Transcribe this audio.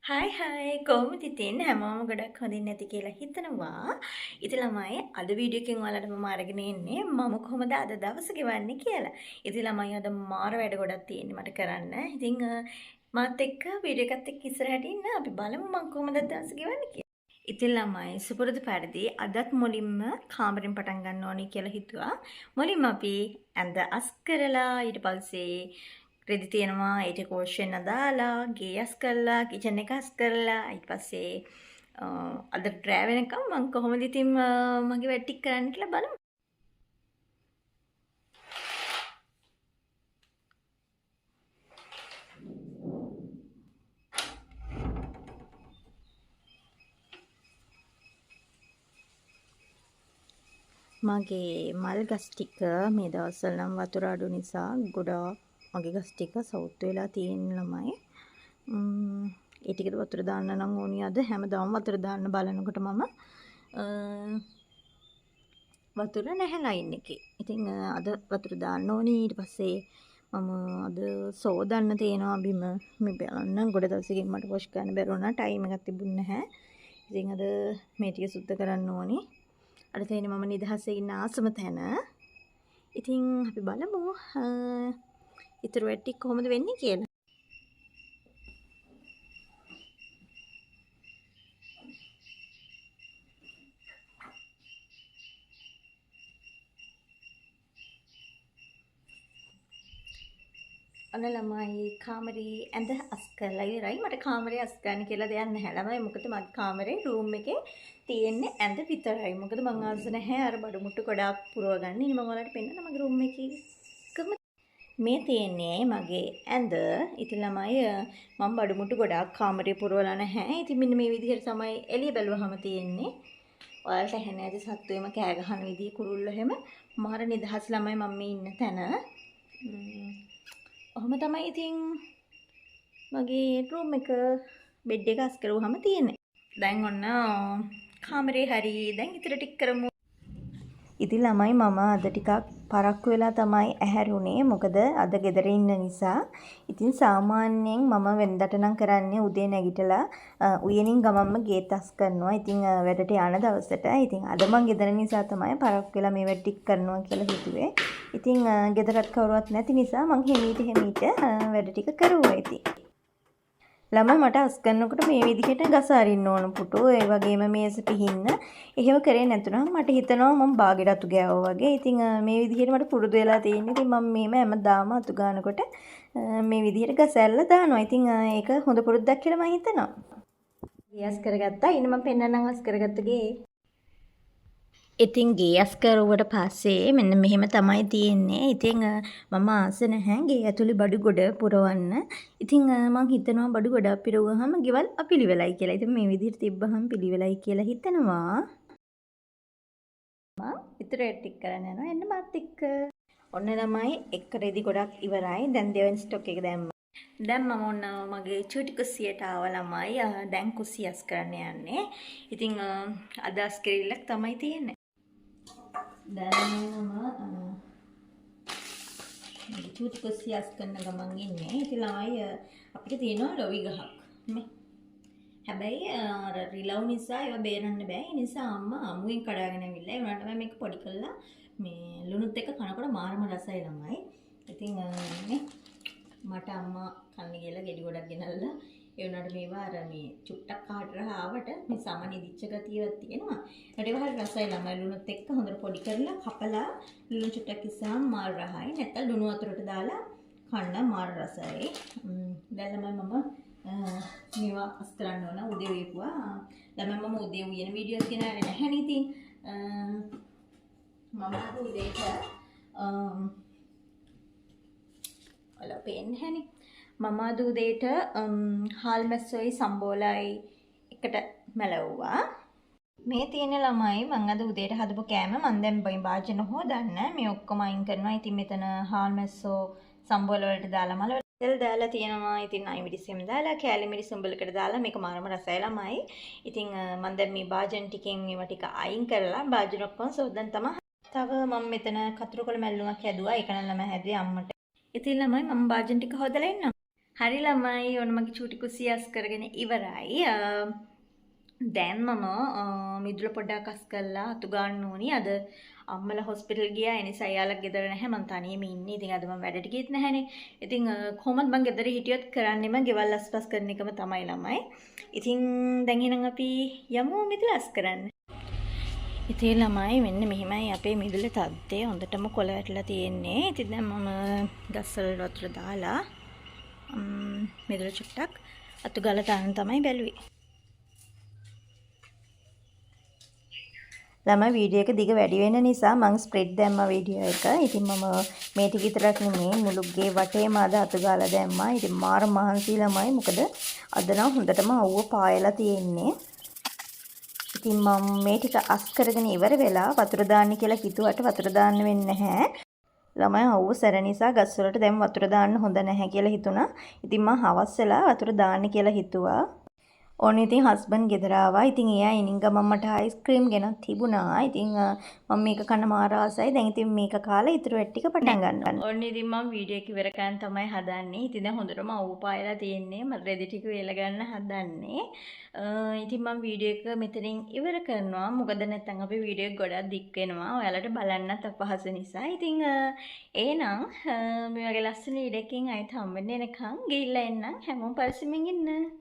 හයි කොහොමද ඉතින් හැමෝම ගොඩක් හොඳින් නැති කියලා හිතනවා. ඉතින් ළමයි අද වීඩියෝ එකෙන් ඔයාලට මම අරගෙන එන්නේ මම කොහොමද අද දවස ගෙවන්නේ කියලා. ඉතින් ළමයි අද මාර වැඩ ගොඩක් තියෙන්නේ මට කරන්න. ඉතින් මාත් එක්ක වීඩියෝ එකත් එක්ක ඉස්සරහට ඉන්න අපි බලමු මම කොහොමද දවස ගෙවන්නේ කියලා. ඉතින් ළමයි සුපුරුදු පරිදි අදත් මුලින්ම කාමරෙන් පටන් ගන්න ඕනේ කියලා හිතුවා. මුලින්ම අපි ඇඳ අස් කරලා ඊට පස්සේ රෙදි තියෙනවා ඊට කෝෂන් දාලා ගේ අස් කරලා කිචන් එක අස් කරලා ඊට පස්සේ අද ඩ්‍රෑ වෙනකම් මම කොහොමද ඉතින් මගේ වැඩ ටික කරන්න කියලා බලමු. මගේ මල් ගස් ටික මේ දවස්වල නම් වතුර අඩු නිසා ගොඩාක් මගේ ගස් ටික සවුත් වෙලා තියෙන ළමයි. ඒ ටිකට වතුර දාන්න නම් ඕනි අද හැමදාම වතුර දාන්න බලනකොට මම වතුර නැහැ ලයින් එකේ. ඉතින් අද වතුර දාන්න ඕනි. ඊට පස්සේ මම අද සෝදන්න තියෙනවා බිම. මේ බලන්න ගොඩ දවසකින් මට වොෂ් කරන්න බැරි වුණා. ටයිම් එකක් තිබුණේ නැහැ. ඉතින් අද මේ ටික සුද්ධ කරන්න ඕනි. අර තේිනේ මම නිදහසේ ඉන්න ආසම තැන. ඉතින් අපි බලමු ඊතර වැඩ ටික කොහොමද වෙන්නේ කියලා. ඔන්න ළමයි කාමරේ ඇඳ අස් කරලා ඉවරයි. මට කාමරේ අස් ගන්න කියලා දෙයක් නැහැ ළමයි. මොකද මගේ කාමරේ රූම් එකේ තියෙන්නේ ඇඳ විතරයි. මොකද මං ආස නැහැ අර බඩු මුට්ටු ගොඩාක් පුරව ගන්න. ඉතින් මම ඔයාලට පෙන්නන්න මගේ රූම් එකේ මේ තියෙන්නේ මගේ ඇඳ. ඉතින් ළමයි මම බඩු මුට්ටු ගොඩාක් කාමරේ පුරවලා නැහැ. ඉතින් මෙන්න මේ විදිහට තමයි එළිය බැලුවහම තියෙන්නේ. ඔයාලට ඇහෙන්නේ නැති සත්තුවෙම කෑ ගහන විදිහ කුරුල්ලෝ හැම මාර නිදහස් ළමයි මම මේ ඉන්න තැන. ඔහොම තමයි ඉතින් මගේ රූම් එක බෙඩ් එක අස් කරුවාම තියෙන්නේ. දැන් ඔන්න කාමරේ හරි දැන් ඉතින් ටික කරමු. ඉතින් ළමයි මම අද ටිකක් පරක්කු වෙලා තමයි ඇහැරුණේ. මොකද අද ගෙදර ඉන්න නිසා. ඉතින් සාමාන්‍යයෙන් මම වෙනදට නම් කරන්නේ උදේ නැගිටලා උයනින් ගමම්ම ගේත් අස් කරනවා. ඉතින් වැඩට යන දවසට. ඉතින් අද මං ගෙදර නිසා තමයි පරක්කු වෙලා මේ වැඩ ටික කරනවා කියලා හිතුවේ. ඉතින් ගෙදරත් කවුරුවත් නැති නිසා මං හිමීට වැඩ ටික කරුවා ඉතින්. ළමයි මට අස් කරනකොට මේ විදිහට ගස අරින්න ඕන පුටු. ඒ වගේම මේස පිහින්න. එහෙම කරේ නැතුණා මට හිතෙනවා මම බාගෙට අතු ගෑවුවා වගේ. ඉතින් මේ විදිහට මට පුරුදු වෙලා තියෙන්නේ. ඉතින් මම මේම හැමදාම අතු ගන්නකොට මේ විදිහට ගස ඇල්ලලා දානවා. ඉතින් ඒක හොඳ පුරුද්දක් කියලා මම හිතනවා. ගියස් කරගත්තා. ඉන්න මම පෙන්නන්නම් අස් කරගත්ත ගේ. ඉතින් ගේ අස් කරුවට පස්සේ මෙන්න මෙහෙම තමයි තියෙන්නේ. ඉතින් මම ආස නැහැ ගේ ඇතුලේ බඩු ගොඩ පුරවන්න. ඉතින් මම හිතනවා බඩු ගොඩක් පිරවුවාම ගෙවල් අපිලිවෙලයි කියලා. ඉතින් මේ විදිහට තිබ්බහම පිළිවෙලයි කියලා හිතනවා. මම ඉතුරු ටික කරන්න යනවා. එන්න මාත් එක්ක. ඔන්න ළමයි එක රෙදි ගොඩක් ඉවරයි. දැන් දෙවෙනි ස්ටොක් එක දැම්මා. දැන් මම ඔන්න මගේ චූටි කුස්සියට ආව ළමයි. දැන් කුස්සිය අස් කරන්න යන්නේ. ඉතින් අද අස් කිරිල්ලක් තමයි තියෙන්නේ. දැන් මම චූටි කුස්සිය අස් කරන ගමන් ඉන්නේ. ඉතින් ළමයි අපිට තියෙනවා ලොවි ගහක්. මේ හැබැයි අර රිලව් නිසා ඒව බේරන්න බෑ. ඒ නිසා අම්මා අමුවෙන් කඩාගෙන ඇවිල්ලා ඒ වුණාට මේක පොඩි කරලා මේ ලුණුත් එක්ක කනකොට මාරම රසයි ළමයි. ඉතින් මේ මට අම්මා කන්න කියලා ගෙඩි ගොඩක් ගෙනල්ලා ඒ වුණාට මේවා අර මේ චුට්ටක් කාටර ආවට මේ සමනිදිච්ච ගතියක් තියෙනවා. ඒකට ඒවා හරි රසයි ළමයි ලුණුත් එක්ක හොඳට පොඩි කරලා කපලා ලුණු චුට්ටක් ඉස්සාම මාර රහයි. නැත්නම් ලුණු වතුරට දාලා කන්න මාර රසයි. දැන් ළමයි මම මේවා අස් කරන්න ඕන උදේ උයපුවා. ළමයි මම උදේ උයන වීඩියෝස් ගෙනාවේ නැහැ නේ ඉතින්. මම උදේට ඔයාලා පේන්නේ නැහනේ. මම අද උදේට හාල් මැස්සොයි සම්බෝලයි එකට මැලවුවා. මේ තියෙන ළමයි මම අද උදේට හදපු කෑම මම දැන් භාජන හොදන්න මේ ඔක්කොම අයින් කරනවා. ඉතින් මෙතන හාල් මැස්සෝ සම්බෝල වලට දාලා මල තෙල් දාලා තියෙනවා. ඉතින් අයි මිරිස්සෙම දාලා කෑලි මිරිස් උඹලකට දාලා මේක මාරම රසයි ළමයි. ඉතින් මම දැන් මේ භාජන ටිකෙන් මේවා ටික අයින් කරලා භාජන ඔක්කොම සෝදන් තමයි. තව මම මෙතන කතුරුකොළ මැල්ලුමක් හැදුවා. ඒක නම් ළමයි හැදුවේ අම්මට. ඉතින් ළමයි මම භාජන ටික හොදලා ඉන්නවා. හරි ළමයි ඔන්න මගේ චූටි කුස්සිය අස් කරගෙන ඉවරයි. දැන් මම මිදුල පොඩ්ඩක් අස් කරලා අතු ගන්න ඕනි. අද අම්මලා හොස්පිටල් ගියා. ඒ නිසා එයාලා ගෙදර නැහැ. මං තනියම ඉන්නේ. ඉතින් අද මම වැඩට ගියෙත් නැහැනේ. ඉතින් කොහොමද මං ගෙදර හිටියොත් කරන්නෙම ගෙවල් අස්පස් කරන එකම තමයි ළමයි. ඉතින් දැන් එහෙනම් අපි යමු මිදුල අස් කරන්න. ඉතින් ළමයි මෙන්න මෙහිමයි අපේ මිදුලේ තත්ත්වය. හොඳටම කොළ වැටලා තියෙන්නේ. ඉතින් දැන් මම ගස්වල වතුර දාලා මිදුල චුට්ටක් අතු ගාලා දාන්න තමයි බැලුවේ. ළමයි වීඩියෝ එක දිග වැඩි වෙන නිසා මම ස්ප්‍රෙඩ් දැම්මා වීඩියෝ එක. ඉතින් මම මේ ටික විතරක් නෙමෙයි මුළු ගේ වටේම අද අතු ගාලා දැම්මා. ඉතින් මාර මහන්සි ළමයි. මොකද අද නම් හොඳටම අවුව පායලා තියෙන්නේ. ඉතින් මම මේ ටික අස් කරගෙන ඉවර වෙලා වතුර දාන්න කියලා හිතුවට වතුර දාන්න වෙන්නේ නැහැ. ළමයි අවුව සැර නිසා ගස් වලට දැන් වතුර දාන්න හොඳ නැහැ කියලා හිතුණා. ඉතින් මම හවස් වෙලා වතුර දාන්න කියලා හිතුවා. ඕන ඉතින් හස්බන්ඩ් ගෙදර ආවා. ඉතින් එයා එනින් ගමන් මට අයිස්ක්‍රීම් ගෙනත් තිබුණා. ඉතින් මම මේක කන්න මාර ආසයි. දැන් ඉතින් මේක කාලා ඉතුරු වැඩ ටික පටන් ගන්නවා. ඕන ඉතින් මම වීඩියෝ එක ඉවර කරන් තමයි හදන්නේ. ඉතින් දැන් හොඳටම අවු පායලා තියෙන්නේ. මම රෙදි ටික වේල ගන්න හදන්නේ. ඉතින් මම වීඩියෝ එක මෙතනින් ඉවර කරනවා. මොකද නැත්නම් අපේ වීඩියෝ එක ගොඩක් දික් වෙනවා. ඔයාලට බලන්නත් අපහසු නිසා. ඉතින් එහෙනම් මේ වගේ ලස්සන වීඩියෝ එකකින් ආයෙත් හම්බෙන්න එනකන් ගිහිල්ලා එන්නම්. හැමෝම පරිස්සමින් ඉන්න.